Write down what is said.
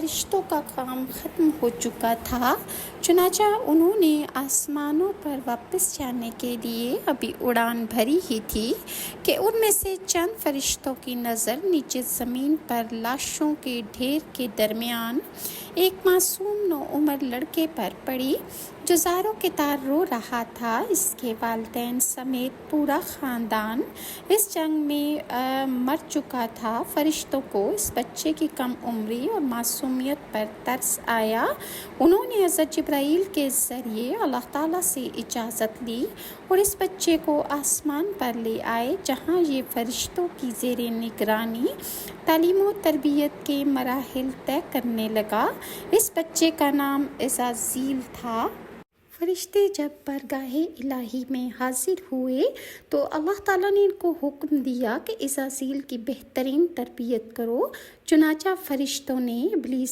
فرشتوں کا کام ختم ہو چکا تھا، چنانچہ انہوں نے آسمانوں پر واپس جانے کے لیے ابھی اڑان بھری ہی تھی کہ ان میں سے چند فرشتوں کی نظر نیچے زمین پر لاشوں کے ڈھیر کے درمیان ایک معصوم نوعمر لڑکے پر پڑی جو زاروں کے تار رو رہا تھا۔ اس کے والدین سمیت پورا خاندان اس جنگ میں مر چکا تھا۔ فرشتوں کو اس بچے کی کم عمری اور معصومیت پر ترس آیا۔ انہوں نے حضرت جبرائیل کے ذریعے اللہ تعالیٰ سے اجازت لی اور اس بچے کو آسمان پر لے آئے، جہاں یہ فرشتوں کی زیر نگرانی تعلیم و تربیت کے مراحل طے کرنے لگا۔ اس بچے کا نام عزازیل تھا۔ فرشتے جب بارگاہ الہی میں حاضر ہوئے تو اللہ تعالیٰ نے ان کو حکم دیا کہ عزازیل کی بہترین تربیت کرو، چنانچہ فرشتوں نے ابلیس